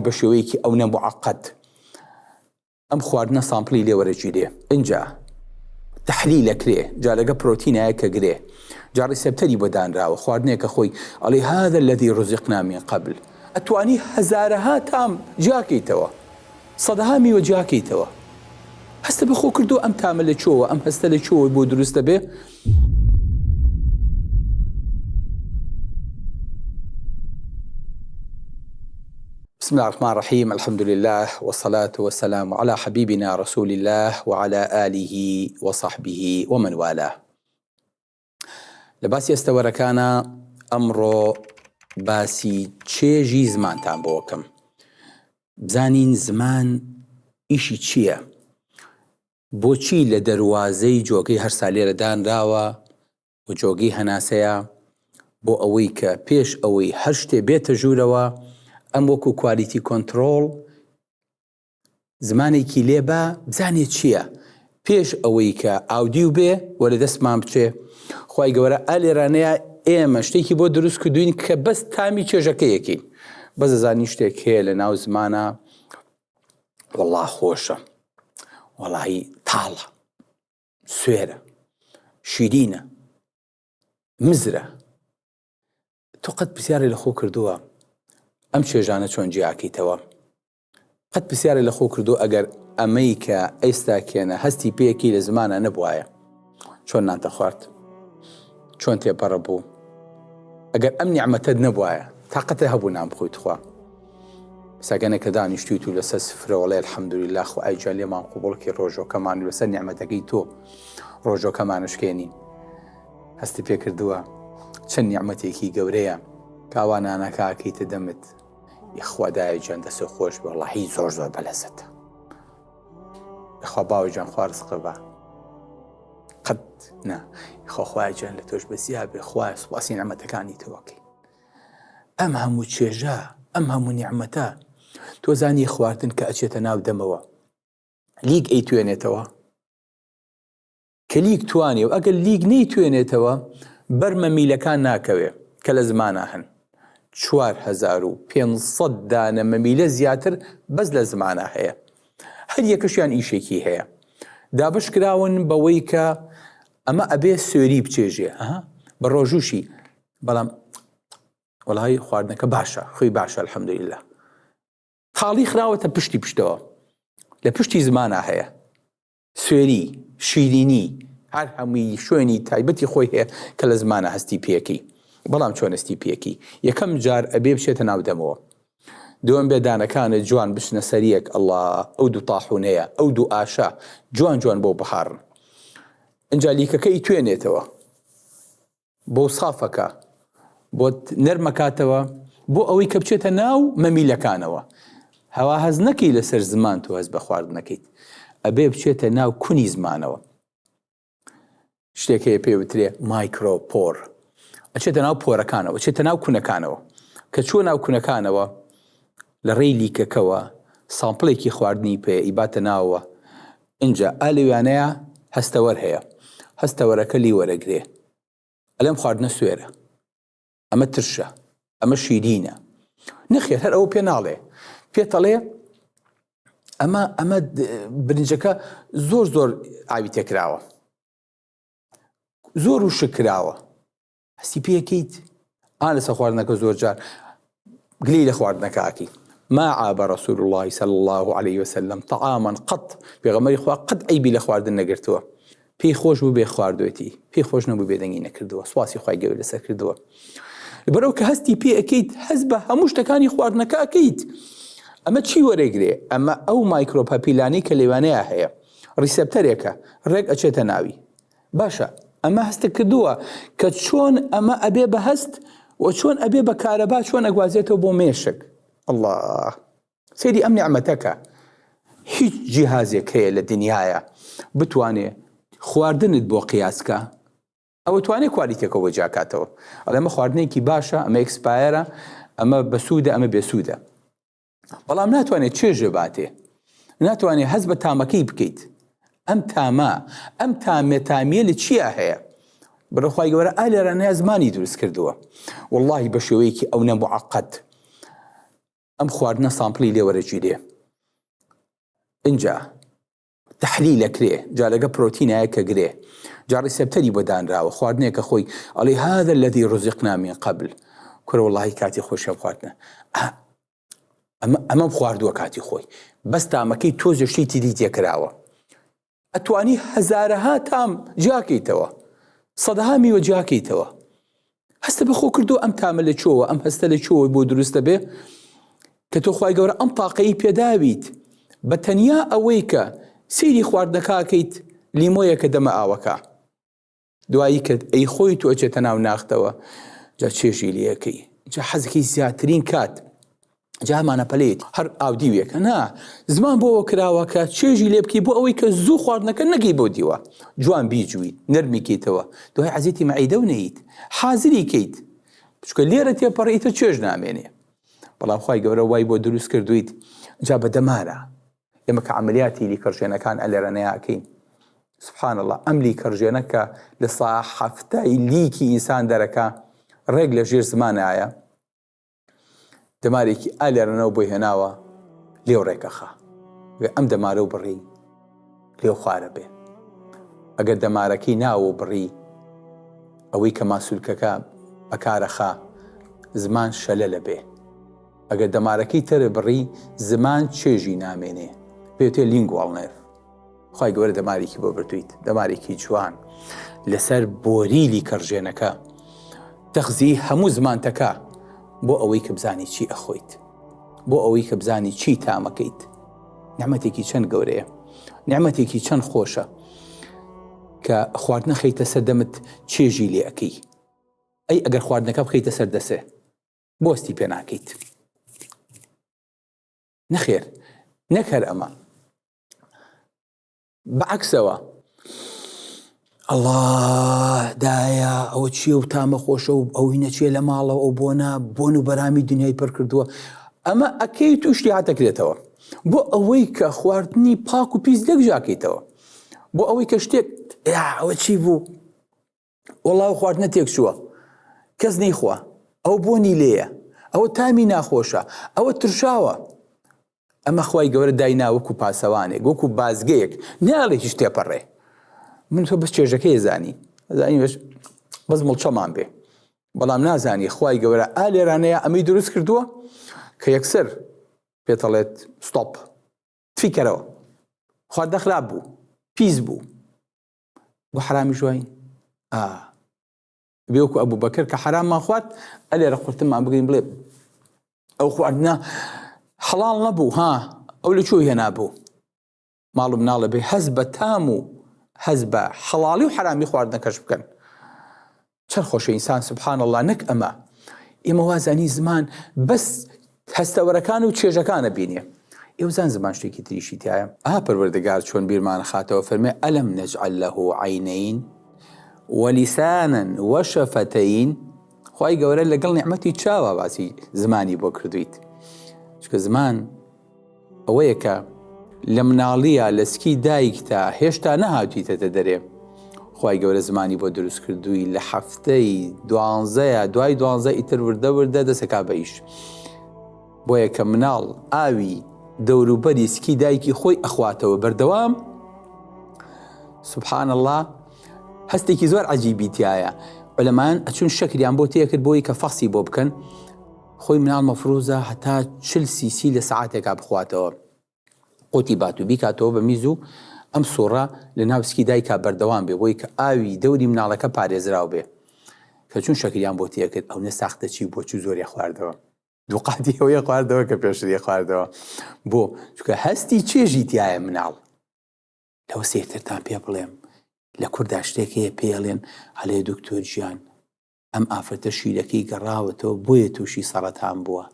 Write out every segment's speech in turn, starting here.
بە شێوەیەکی ئەو نەموعەقەت ئەم خواردنە سامپڵی لێوەرەگیرێ، اینجا تحلیلەکرێ، جا لەگە پرۆتینایە کە گرێ، جا ڕیسەپتەری بۆ دانراوە، خواردنێکە خۆی ئەڵێ هذا الذي رزقنا من قبل، ئەتوانی هەزارەها تام جیاکەیتەوە، سەدەها میوە جیاکەیتەوە. هەستە بەخۆ کردو ئەم تامە لە چۆوە، ئەم هەستە لە چۆوە بۆ دروستە بێ. بسم الله الرحمن الرحيم، الحمد لله والصلاة والسلام على حبيبنا رسول الله وعلى آله وصحبه ومن والاه. لباسی ئەستەوەرەکانە ئەمڕۆ باسی چێژی زمانتان بۆکەم. بزانین زمان ئیشی چییە؟ بۆچی لە دەواازەی جۆگەی هەر سالێرە دانراوە و جۆگەی هەناسەیە بۆ ئەوەی کە پێش ئەوەی هەر شتێ بێتە ژوورەوە ئەم وەکو کوالیتی کۆنتڕۆڵ زمانێکی لێبە بزانێت چییە پێش ئەوەی کە ئاودی و بێ وە لە دەستمان بچێ. خوای گەورە ئالێرانەیە ئێمە شتێکی بۆ دروست کردوین کە بەس تامی چێژەکەیەکین، بەس دەزانی شتێک هەیە لە ناو زمانە وەڵڵا خۆشە، وەڵڵاهی تاڵە، سوێرە، شیرینە، مزرە. تۆ قەت پرسیارێ لە خۆ کردووە ئەم چێژانە چۆن جیاکەیتەوە؟ قەت پرسیارێ لە خۆ کردو ئەگەر ئەمەی کە ئێستا کێنە هەستی پێیەکی لە زمانە نەبوایە چۆن نانتە خوارد، چۆن تێپەڕە بوو؟ ئەگەر ئەم نیعمەتەت نەبوایە تاقەتە هەبوو نان بخۆیت خوا؟ ساگەنە کە دانیشتویت و لەسەر سفرە وەڵێ الحەمدولله خوای جا لێمان قوبوڵکی ڕۆژۆکەمان و لەسەر نیعمەتەکەی تۆ ڕۆژۆکەمانشکێنین. هەستی پێ کردووە چەند نیعمەتێکی گەورەیە کاوانانەکە ئاکەیتە دەمت یخوادایە گیان دەسە خۆش بێ، وەڵڵاهی زۆر زۆر بەلەزەتە. یخوا باوی جان خوا ڕزقە بە قەت نا یخوا خوای جان لە تۆش بەزیا بێ، خوایە سوپاسی نیعمەتەکانی تۆکەین. ئەم هەموو چێژە، ئەم هەموو نیعمەتە تۆ زانی خواردن کە ئەچێتە ناو دەمەوە لیگ ئەیتوێنێتەوە، کە لیگ توانێ و ئەگەر لیگ نەیتوێنێتەوە بەرمە میلەکان ناکەوێ کە لە زمانە هەن 4500 دانە مەمیلە زیاتر بەس لە زمانە هەیە، هەر یەکەشیان ئیشێکی هەیە. دابش کراون بەوەی کە ئەمە ئەبێ سوێری بچێژێ بە ڕۆژوشی، بەڵام وەڵای خواردنەکە باشە، خۆی باشە الحەمدولله. تاڵی خراوەتە پشتی پشتەوە، لە پشتی زمانە هەیە، سوێری، شیرینی، هەر هەمووی شوێنی تایبەتی خۆی هەیە کە لە زمانە هەستی پێکی. بەڵام چۆن هەستی پێکی؟ یەکەم جار ئەبێ بچێتە ناو دەمەوە، دووەم بێ دانەکانە جوان بچنە سەریەک، ئەڵڵا ئەو دوو تاحونەیە، ئەو دوو ئاشا جوان جوان بۆ بەهارن. ئەنجا لیکەکەی توێنێتەوە، بۆ سافەکە، بۆ نەرمەکاتەوە، بۆ ئەوەی کە بچێتە ناو مەمیلەکانەوە. هەوا هەز نەکەی لەسەر زمان تۆ هەز بە خواردنەکەیت، ئەبێ بچێتە ناو کونی زمانەوە. شتێک هەیە پێ وترێ مایکرۆپۆر، ئەچێتە ناو پۆرەکانەوە، چێتە ناو کونەکانەوە، کە چوە ناو کونەکانەوە لە ڕێی لیکەکەوە سامپڵێکی خواردنی پێ ئیباتە ناوەوە. اینجا ئالێوانەیە هەستەوەر هەیە، هەستەوەرەکە لی وەرەگرێ، ئەلێم خواردنە سوێرە، ئەمە ترشە، ئەمە شیرینە، نەخێر هەر ئەوە پێ ناڵێ، پێتەڵێ ئەمە برنجەکە زۆر زۆر ئاوی تێکراوە، زۆر وشک کراوە، هەستی پێکەیت ئا لەسەر خواردنەکە زۆر جار گلەی لە خواردنەکەکی. ما عاب رسول الله صلى الله عليه وسلم طعاما قط، پێغەمبەری خوا قەت عیبی لە خواردن نەگرتووە، پێی خۆش بوو بێ خواردوێتی، پێی خۆش نەبوو بێدەنگی نەکردووە، سواسی خوای گەورە لەسەر کردووە. بەرەو کە هەستی پێ ئەەکەیت هەز بە هەموو شتەکانی خواردنەکە ئەەکەیت. ئەمە چی وەرەگرێ؟ ئەمە ئەو مایکرۆپاپیلانەی کە لێوانەیە هەیە، ڕیسەپتەرێکە، ڕێک ئەچێتە ناوی. باشە، ئەمە هەستە کردووە کە چۆن ئەمە ئەبێ بە هەست و چۆن ئەبێ بە کارەبا چۆن ئەگوازێتەوە بۆ مێشک. الله سەیری ئەم نیعمەتەکە هیچ جیهازێک هەیە لە دنیاە بتوانێ خواردنت بۆ قیاسکە، ئەوە توانێت کوالیتێکەوە بۆ جاکاتەوە. ئەمە خواردنێکی باشە، ئەمە ئەکسپایرە، ئەمە بەسوودە، ئەمە بێسوودە. بەڵام ناتوانێت چێژە باتێ، ناتوانێت هەز بە تامەکەی بکەیت. ئەم تامیە لە چیە هەیە؟ بەڕەخوای گەورە ئالێرانەیە زمانی دروست کردووە، وەڵڵاهی بە شێوەیەکی ئەو نەموعەقەت. ئەم خواردنە سامپڵی لێوەرەگیرێ ئینجا تحلیل ئەکرێ جا لەگە پرۆتینایە کە گرێ جا ڕیسەپتەری بۆ دانراوە خواردنێکە خۆی ئەڵێ هذا الذي رزقنا من قبل کورە وەڵاهی کاتی خۆشە خواردنە ئەمەم خواردووە کاتی خۆی بەس تامەکەی تۆزە شتێکی دی تێکراوە ئەتوانی هەزارەها تام جاکەیتەوە سەدەها میوە جاکەیتەوە هەستە بەخۆ کردو ئەم تامە لە چۆوە ئەم هەستە لە چۆوە بۆ دروستە بێ کە تۆ خوای گەورە ئەم تاقەی پێداویت بە تەنیا ئەوەی کە سەیری خواردنەکەکەیت لیمۆیەکە دەمە ئاوەکە دوایی کە ئەی خۆی تۆ ئەچێتە ناو ناختەوە جا چێژی لەکەی جا حەزەکەی زیاترین کات جا هەمانە پەلێت هەر ئاودیوێکە نا زمان بۆەوە کراوە کە چێژی لێ بکەی بۆ ئەوەی کە زوو خواردنەکە نەگەی بۆ دیوە جوان بیجویت نەرمیکەیتەوە دوای عەزیەتی مەعیدە و نەیت حازری کەیت چکە لێرە تێپەڕیتە چێژ نامێنێ بەڵام خوای گەورە وای بۆ دروست کردویت جا بە دەمارە ئێمە کە عەمەلیاتی لیکڕژێنەکان ئەلێرەنەیەکەین سبحان الله ئەم لیکڕژێنەکە لە ساحەفتای لیکی ئینسان دەرەکە ڕێک لە ژێر زمانایە دەمارێکی ئالێرەنەوە بۆی هێناوە لێو ڕێکەخە ئەم دەمارە و بڕی لێو خوارە بێ ئەگەر دەمارەکەی ناوە و بڕی ئەوەی کە ماسوولکەکە بەکارەخا زمان شەلە لە بێ ئەگەر دەمارەکەی تەرە بڕی زمان چێژی نامێنێ پێوتێ لینگوال نێرڤ خوای گەورە دەمارێکی بۆ بردویت دەمارێکی جوان لەسەر بۆری لیکڕژێنەکە تەخزی هەموو زمانتەکە بۆ ئەوەی کە بزانی چی ئەخۆیت بۆ ئەوەی کە بزانی چی تامەکەیت نعمەتێکی چەند گەورەیە نعمەتێکی چەند خۆشە کە خواردنە خەیتە سەر دەمت چێژی لێ ئەەکەی ئەی ئەگەر خواردنەکە بخەیتە سەر دەسێ بۆستی پێ ناکەیت نەخێر نەکەر ئەمە بەعەکسەوە الله دایە ئەوە چییە و تامە خۆشە و ئەوی نەچێ لە ماڵەوە ئەو بۆن و بەرامی دنیای پڕ کردووە ئەمە ئەکەی توشتی هاتەکرێتەوە بۆ ئەوەی کە خواردنی پاک و پیس دەکژاکەیتەوە بۆ ئەوەی کە شتێک ئەوە چی بوو وەڵاو خواردنە تێک چووە کەس نەیخوا ئەو بۆنی لێیە ئەوە تامی ناخۆشە ئەوە ترشاوە ئەمە خوای گەورە داینا وەکو پاسەوانێک وەکو بازگەیەک ناڵێ هیچ تێپەڕێ من تۆ بەس چێژەکەی زانی بەس مڵچەمان بێ بەڵام نازانی خوای گەورە ئالێرانەیە ئەمەی دروست کردووە کە یەکسەر پێتەڵێت ستۆپ تفیکەرەوە خواردە خراپ بوو پیس بوو بۆ حرامی ژوین بێوەکو ئەبوو بەکر کە حراممان خوارد ئەلێرە قورتممان بگرین بڵێ ئەو خواردنە حەڵاڵ نەبوو ئەو لە چۆی هێنابوو ماڵ و مناڵە بێ هەز بە تام و هەز بە حەڵاڵی و حرامی خواردنەکەش بکەن چەند خۆشە ئینسان سبحان الله نەک ئەمە ئێمە وازانی زمان بەس هەستەوەرەکان و چێژەکانە بینێ ئێوەزان زمان شتێکی تریشی تایە پەروەردگار چۆن بیرمان خاتەوە فەرمێ ئەلەم نەجعل لەه عەینەین وەلیسانن وەشەفەتەین خوای گەورە لەگەڵ نیعمەتی چاوە باسی زمانی بۆ کردویت چکە زمان ئەوەیە کە لە مناڵیە لە سکی دایکتا هێشتا نەهاتویتەتە دەرێ خوای گەورە زمانی بۆ دروست کردووی لە هەفتەی 12 دوای 12 ئیتر وردە دەسەکا بە ئیش بۆیە کە مناڵ ئاوی دەوروبەری سکی دایکی خۆی ئەخواتەوە بەردەوام سبحان الله هەستێکی زۆر عەجیبی تایە عولەمان ئەچون شەکریان بۆ تێکرد بۆی کە فەخسی بۆ بکەن خۆی مناڵ مەفروزە هەتا 40 cc لە سەعاتێکا بخواتەوە قوتی باتوو بیکاتەوە بە میز و ئەم سۆڕە لە ناو سکی دایکا بەردەوام بێ بۆی کە ئاوی دەوری مناڵەکە پارێزراو بێ کە چون شەکریان بۆ تێکرد ئەو نەساختە چی بۆ چوو زۆری خواردەوە دووقاتی ئەوەیە خواردەوە کە پێشتری خواردەوە بۆ چونکە هەستی چێژی تایە مناڵ لەوە سێرترتان پێ بڵێم لە کووردا شتێکەیە پێڵێن هەڵێ دکتۆر گیان ئەم ئافرەتە شیرەکەی گەڕاوەتەوە بۆیە تووشی سەرەتان بووە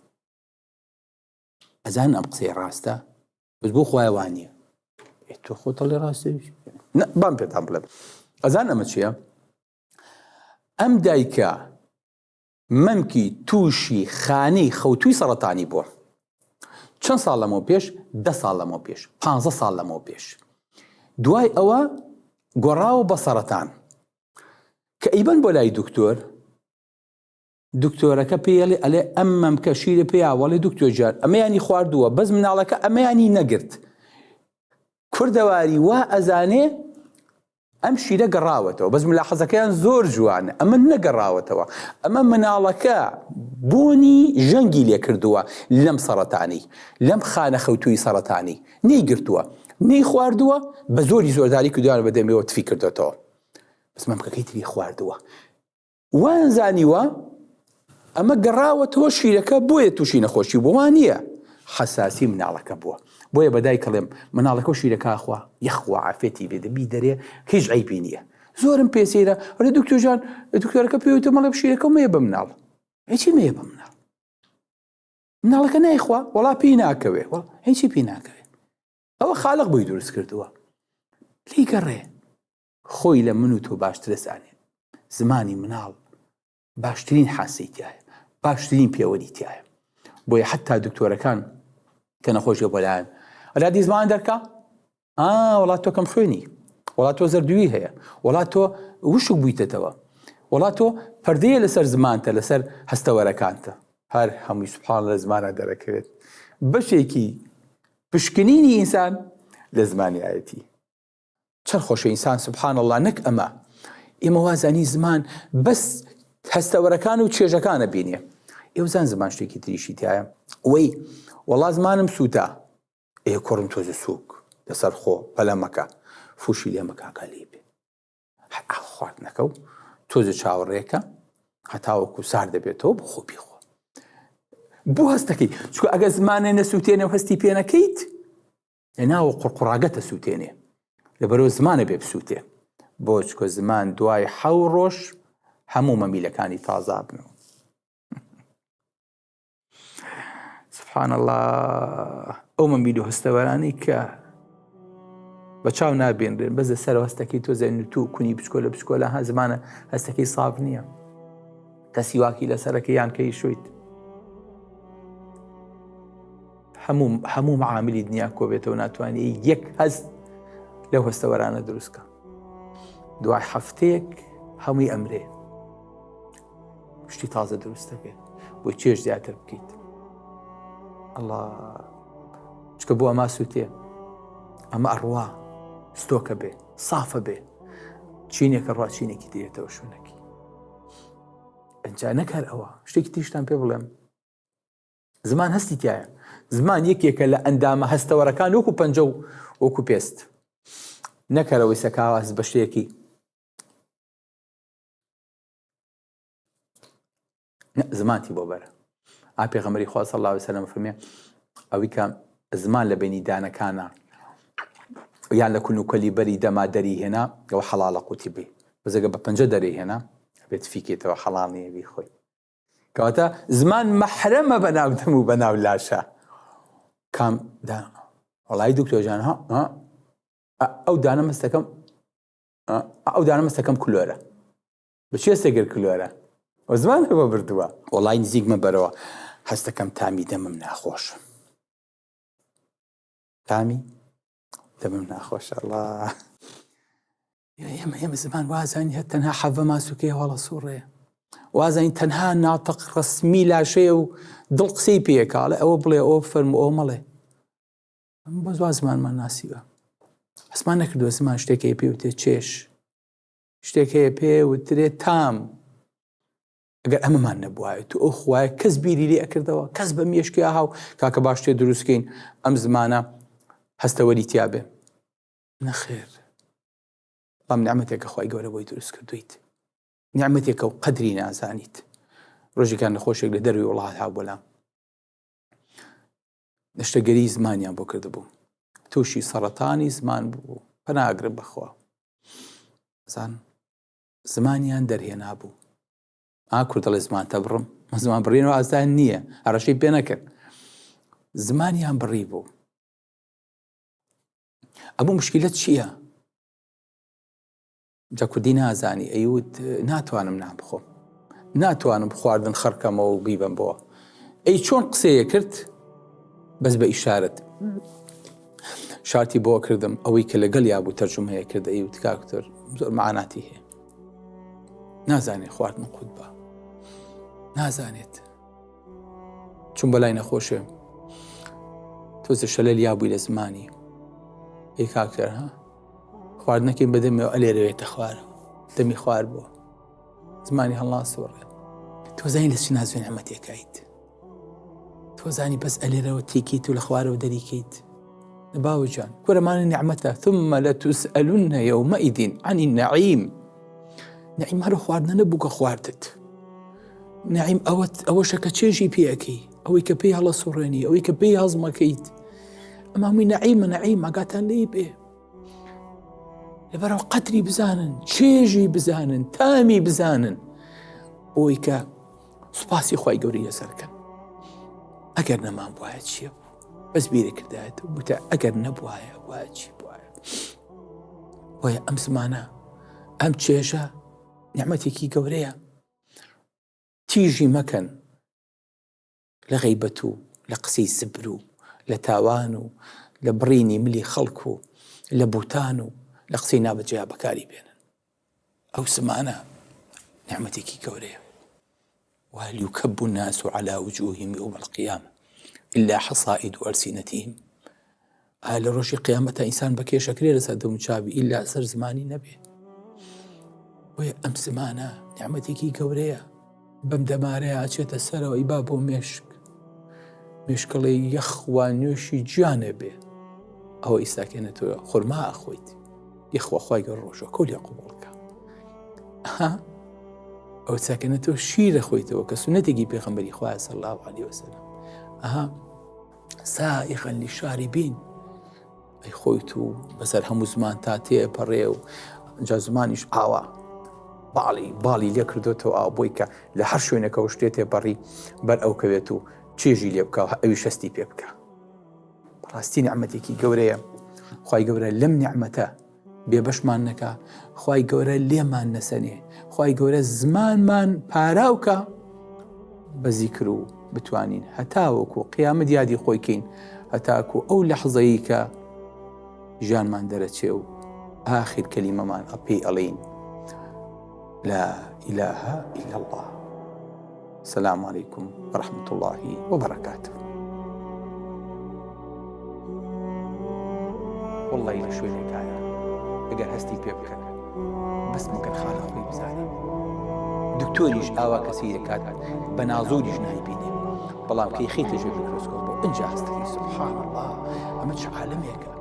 ئەزان ئەم قسەی ڕاستە بەس بۆ خوایوانیە تۆ خۆتەڵێ ڕاستە بام پێتان بڵێم ئەزان ئەمە چییە ئەم دایکە مەمکی تووشی خانەی خەوتووی سەرەتانی بووە چەند ساڵ لەمەوە پێش 10 ساڵ لەمەوە پێش 15 ساڵ لەمەوە پێش دوای ئەوە گۆڕاوە بە سەرەتان کە ئەیبەن بۆ لای دکتۆر دکتۆرەکە پێڵێ ئەلێ ئەمەم کە شیرە پێیاوەڵێ دکتۆر جار ئەمەیانی خواردووە بەس مناڵەکە ئەمەیانی نەگرت. کوردەواری وا ئەزانێ ئەم شیرە گەڕاوەتەوە بەس ملاحەزەکەیان زۆر جوانە، ئەمە نەگەڕاوەتەوە، ئەمە مناڵەکە بوونی ژەنگی لێ کردووە لەم سەرەتانی، لەم خانە خەوتووی سەرەتانی نەیگرتووە نەی خواردووە بە زۆری زۆرداری کردووان بەدەمەوە تفی کردوێتەوە بەس مەمکەکەی تری خواردووە وان زانیوە ئەمە گەڕاوەتەوە شیرەکە بۆیە تووشی نەخۆشی بۆوان نییە حەساسی مناڵەکە بووە بۆیە بەدای کەڵێم مناڵەکە و شیرەکە خوا یەخوا عافێتی بێدەبی دەرێ هیچ عیبی نییە. زۆرم پێسەیرە ئەرێ دکتۆر جان دکتۆرەکە پێوتە مەڵێ شیرەکە مەیە بە مناڵ هیچی مەیە بە مناڵ مناڵەکە نایخوا وەڵا پێی ناکەوێ هیچی پێی ناکەوێ ئەوە خالق بۆی دروست کردووە لی گەڕێ خۆی لە من و تۆ باشترە زانێ زمانی مناڵ باشترین حاسی تایە باشترین پێوەری تایە بۆیە حتا دکتۆرەکان کە نەخۆشیە بۆلایەن ئەلا دی زمان دەرکا وڵات تۆ کەم خوێنی وڵات تۆ زەردووی هەیە وڵات تۆ وشک بوویتەتەوە وڵات تۆ پەردەیە لەسەر زمانتە لەسەر هەستەوەرەکانتە هەر هەمووی سوبحان لە زمانە دەرەکەوێت بەشێکی پشکنینی ئینسان لە زمانی ئاەتی چەند خۆشە ئینسان سوبحان الله نەک ئەمە ئێمە وازانی زمان بەس هەستەوەرەکان و چێژەکانە بینێ ئێوەزان زمان شتێکی تریشی تایە وەی وەڵا زمانم سووتە کوڕم تۆزە سووک لەسەر خۆ پەلەمەکە فوشی لێ مەکاکە لێ بێ خواردنەکە و تۆزە چاوەڕێکە هەتاوەکو سار دەبێتەوە بۆ خۆ بیخۆ بۆ هەستەکەی چکە ئەگە زمانێ نەسووتێنێ و هەستی پێ نەکەیت لەناوە قوڕقوڕاگەتە سووتێنێ لەبەرەوە زمانە بێ بسووتێ بۆ چکە زمان دوای 7 ڕۆژ هەموو مەمیلەکانی تازا بنەوە. سبحان الله ئەو مەمیل و هەستەوەرانی کە بە چاو نابێنرێن بەس لەسەرەوە هەستەکەی تۆ زەن تو کونی بچکۆلە بچکۆلە ها زمانە هەستەکەی ساف نییە کەسی واکی لەسەرەکە یان کەی شویت هەموو معاملی دنیا کۆ بێتەوە ناتوانێت یەک هەست لەو هەستەوەرانە دروستکە دوای هەفتەیەک هەمووی ئەمرێ شتی تازە دروستەکەێت بۆی چێژ زیاتر بکەیت الله چکە بۆ ئەما سووتێ ئەمە ئەڕوا ستۆکە بێ سافە بێ چینێکە ڕوا چینێکی دێتەوە شوونەکی ئەنجا نەکار ئەوە شتێکی تیشتان پێ بڵێم زمان هەستی تایە زمان یەکێکە لە ئەندامە هەستەوەرەکان وەکو پەنجە و وەکو پێست نەکەرەوەی سەکاواز بە شتێکی زمانتی بۆ بەرە پێغەمبەری خوا صلی الله علیه و سلم فەرمێ ئەوەی کە زمان لە بینی دانەکانە یان لە کولوکەلی بەری دەما دەریهێنا ئەوە حەڵاڵە قوتی بێ بەزەگە بە پەنجە دەریهێنا ئەبێت فیکێتەوە حەڵاڵ نییە بی خۆی کەواتە زمان مەحرەمە بەناو دەم و بەناو لاشە کام وەڵای دکتۆر جان ئەو دانەمەستەکەم کلۆرە بەچێ سەگر کلۆرە و زمان بە بردووە وەڵای نزیکمە بەرەوە هەستەکەم تامی دەمم ناخۆشە تامی دەمم ناخۆشە الله ئێمە زمان وازانی هەت تەنها حەڤە ماسووکەیە وەڵە سوڕێ وازانی تەنها ناتەق ڕسمی لاشەیە و دڵ قسەی پێکاڵێ ئەوە بڵێ ئەوە فەرمو ئەوە مەڵێ بۆ زوا زمانمان ناسیوە ئەسمان نەکردووە زمان شتێکەیە پێ وتێ چێش شتێکەیە پێ وترێ تام ئەگەر ئەمەمان نەبوایە تو ئەو خوایە کەس بیری لێ ئەکردەوە کەس بە مێشکی هاو کاکە باش تێ دروستکەین ئەم زمانە هەستەوەری تیا بێ نەخێر بەڵام نیعمەتێکە خوای گەورە بۆی دروست کردویت نیعمەتێکە و قەدری نازانیت ڕۆژێکان نەخۆشێک لە دەروی وڵات هاو بۆلام نەشتەگەری زمانیان بۆ کردبوو تووشی سەرەتانی زمان بوو پەناگرم بەخوا زان زمانیان دەرهێنا بوو کورد دەڵێ زمانتە بڕم زمان بڕێنەوە ئازان نییە هەڕەشەی پێ نەکرد زمانیان بڕی بوو ئەموو مشکلەت چییە؟ جا کوردی نازانی ئەیوت ناتوانم نان بخۆم ناتوانم خواردن خەرکەمەوە و بیبم بۆوە ئەی چۆن قسەیە کرد بەس بە ئیشارەت شارتی بۆ کردم ئەوەی کە لەگەڵ یا بوو تەرجمەیە کرد ئەیوت کاکتۆر زۆر معناتی هەیە نازانێ خواردن قوت بە نازانێت چون بەلای نەخۆشێ تۆزە شەلەل یابووی لە زمانی هی کاکتەر ها خواردنەکەی بەدەمێەوە ئەلێرەوێتە خوارەوە دەمی خوار بووە زمانی هەڵا سوڕێ تۆزانی لە چی نازوێن ئەمەتێکیت تۆزانی بەس ئەلێرەوە تێکیت و لە خوارەوە دەریکەیت باوجان كورمان نعمته ثم لتسألن يومئذ عن النعيم نعيم هەرو خواردنە نەبوو کە خواردت نعيم ئەوەشە کە چێژی پێەکەی ئەوەی کە پێی هەڵە سوڕێنی ئەوەی کە پێی هەڵزمەکەیت ئەمە هەمووی نعیم ئاگاتان لێی بێ لەبەرەوە قەدری بزانن چێژی بزانن تامی بزانن بۆی کە سوپاسی خوای گەورەی لەسەرکەن ئەگەر نەمان بواە چییە بەس بیرە کردایەت وتە ئەگەر نەبوایە وایە چی بواە وایە ئەم زمانە ئەم چێژە نیعمەتێکی گەورەیە تیژی مەکەن لە غەیبەت و لە قسەی سبر و لە تاوان و لە بڕینی ملی خەڵک و لە بوتان و لە قسەی نابەجێ بەکاری بێنن ئەو زمانە نیعمەتێکی گەورەیە وهل يكب الناس على وجوههم يوم القيامة إلا حصائد ألسنتهم لە ڕۆژی قیامەتە ئینسان بە کێشەکرێ لەسەر دەم چاوی ئیلا سەر زمانی نەبێ وێ ئەم زمانە نیعمەتێکی گەورەیە بەم دەمارەیە ئاچێتە سەرەوە ئیبا بۆ مێشکەڵی یەخوا نوێشی گیانە بێ ئەوە ئیساکێنێتەوە خورما ئەخۆیت یەخوا خوای گەورە ڕۆژە کۆلی قوبوڵکە ئەو چاکەنێتەوە شیرە خۆیتەوە کە سونەتێکی پێغەمبەری خوای صلی الله علیه وسلم سائغا للشاربین ئەی خۆیت و بەسەر هەموو زمان تا تێپەڕێ و جا زمانیش ئاوا باڵی لێ کردوێتەوە ئاو بۆی کە لە هەر شوێنەکەەوە شتێ تێپەڕی بەر ئەو کەوێت و چێژی لێ بکە ئەوی شەستی پێ بکە بەڕاستی نیعمەتێکی گەورەیە خوای گەورە لەم نیعمەتە بێبەشمان نەکا خوای گەورە لێمان نەسەنێ خوای گەورە زمانمان پاراوکە بە زیکر و بتوانین هەتاوەکو قیامەت یادی خۆیکەین هەتاکو ئەو لەحظەیە کە ژیانمان دەرەچێ و ئاخر کەلیمەمان ئەپێی ئەڵێین لا إله إلا الله. السلام عليكم ورحمة الله وبركاته. والله إلى شوي الحكاية أقل هستي بيبكن بس ممكن خالق خوي بزاني دكتوريش آوا كثير كات بنازوريش نايبيني بلام كي خيت لجوي الميكروسكوب انجا هستي سبحان الله أما تش عالم هيك